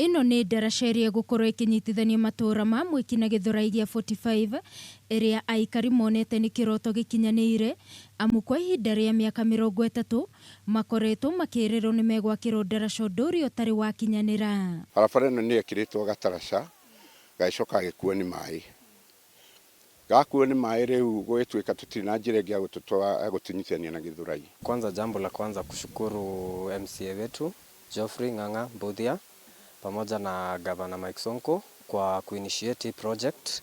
Ino nĩ ndaraca ĩrĩa gũkorwo ĩkĩnyitithania matũra ma Mwiki na Gĩthũrai gĩa 45 ĩrĩa aikari monete nĩ kĩroto gĩkinyanĩire amu kwa ihinda rĩa mĩaka 30 makoretwo makĩrĩrwo nĩ megwakĩrwo ndaraca ũndũ ũrĩa ũtarĩ wakinyanĩra. Barabara ĩno nĩ ĩkĩrĩtwo gataraca gagĩcoka gĩkuo nĩ maĩ. Gakuo nĩ maĩ rĩu gũgĩtuĩka tũtirĩ na njĩra ĩngĩ ya gũtũnyitithania na Gĩthũrai. Kwanza jambo la kwanza kushukuru MCA wetu Geoffrey Ng'ang'a Mbuthia pamoja na Gavana Mike Sonko kwa kuinitiate project.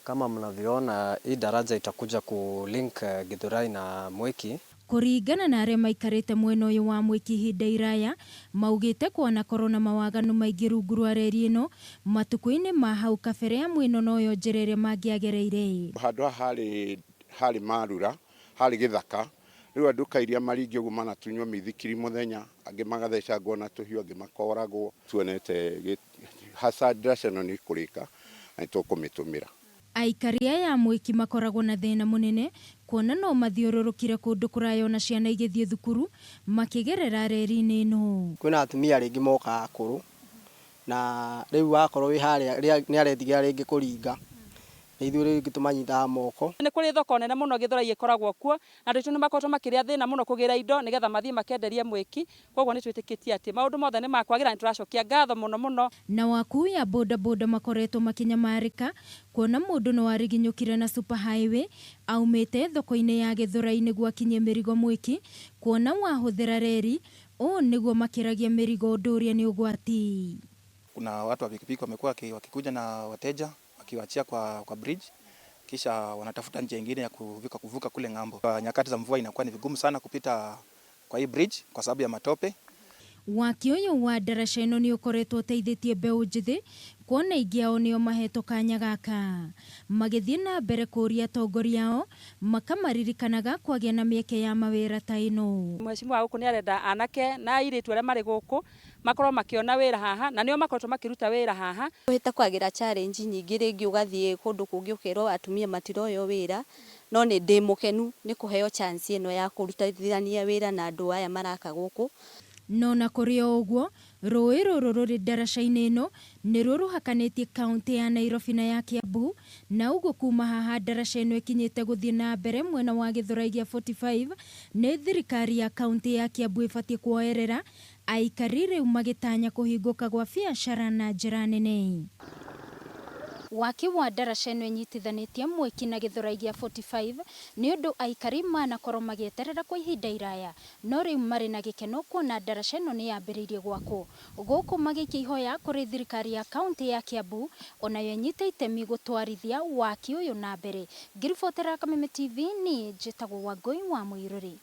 Kama mnavyoona hii daraja itakuja kulink Gĩthũrai na Mwiki. Kũringana na arĩa maikarĩte mwena ũyũ wa Mwiki ihinda iraya maugĩte kwanakorwo na mawaganu maingĩ rungu rwa reri ĩno matukũ-inĩ ma hau kabere ya mwena ũyũ njĩra ĩrĩa mangĩagereire. Handũ harĩ marura harĩ gĩthaka rĩu andũ kairia maringi ũguo manatunywo mĩithikiri mũthenya angĩ magathecangwo na tũhiũ angĩ makoragwo. Tuonete hasa ndaraca ĩno nĩ kũrĩka na nĩtũkũmĩtũmĩra. Aikari aya Mwiki makoragwo na thĩna mũnene kuona no mathiũrũrũkire kũndũ kũraya ona ciana igĩthiĩ thukuru makĩgerera reri-inĩ ĩno. Kwĩna atumia rĩngĩ moka akũrũ na rĩu wakorwo wĩ harĩa nĩ aretigĩra rĩngĩ kũringa ithuĩ rĩngĩ tũmanyitaga moko. Nĩ kũrĩ thoko nene mũno Gĩthũrai ĩkoragwo kuo na andũ nĩ makoretwo makĩrĩa thĩna mũno kũgĩra indo nĩgetha mathiĩ makenderie Mwiki, koguo nĩ twĩtĩkĩtie atĩ maũndũ mothe nĩ makwagĩra, nĩ tũracokia ngatho mũno. Na wakui ya bodaboda makoretwo makinyamarĩka kuona mũndũ no ariginyũkire na super highway aumĩte thoko-inĩ ya Gĩthũrai nĩguo akinyie mĩrigo Mwiki kuona wahũthĩra reri ũũ nĩguo makĩragia mĩrigo ũndũ ũrĩa nĩ ũgwati. Kuna watu wa pikipiki wamekuwa wakikuja na wateja wakiwaachia kwa bridge kisha wanatafuta njia nyingine ya kuvuka kule ng'ambo. Kwa nyakati za mvua inakuwa ni vigumu sana kupita kwa hii bridge kwa sababu ya matope. Waki ũyũ wa ndaraca ĩno nĩ ũkoretwo ũteithĩtie mbeũ njĩthĩ kuona aingĩ ao nĩo mahetwo kanya gaka magĩthiĩ na mbere kũria atongoria ao makamaririkanaga kwagĩa na mĩeke ya mawĩra ta ĩno. Mheshimiwa gũkũ nĩ arenda anake na airĩtu arĩa marĩ gũkũ makorwo makĩona wĩra haha na nĩo makoretwo makĩruta wĩra haha. Ũhĩte kwagĩra challenge nyingĩ rĩngĩ ũgathiĩ kũndũ kũngĩ ũkerwo atumia matiroyo wĩra no nĩ ndĩ mũkenu nĩ kũheo chance ĩno ya kũrutithania wĩra na andũ aya maraka gũkũ. No na kũrĩ o ũguo rũĩ rũrũ rũrĩ ndaraca-inĩ ĩno nĩruo rũhakanĩtie kaunti ya Nairobi na ya Kiambu na ũguo kuma haha ndaraca ĩno ĩkinyĩte gũthiĩ na mbere mwena wa Gĩthũrai gĩa 45 nĩ thirikari ya kaunti ya Kiambu ĩbatiĩ kuoerera aikari rĩu magĩtanya kũhingũka gwa biacara na njĩra nene. Waki wa ndaraca ĩno ĩnyitithanĩtie Mwiki na Gĩthũrai gĩa 45 nĩ ũndũ aikari manakorwo magĩeterera kwa ihinda iraya no rĩu marĩ na gĩkeno kuona ndaraca ĩno nĩ yambĩrĩirie gwakwo gũkũ magĩikia ihoya kũrĩ thirikari ya kaunti ya Kiambu onayo ĩnyite itemi gũtwarithia waki ũyũ na mbere. Ngiribotera Kameme TV ni njĩtagwo Wangũi wa Mũirũrĩ.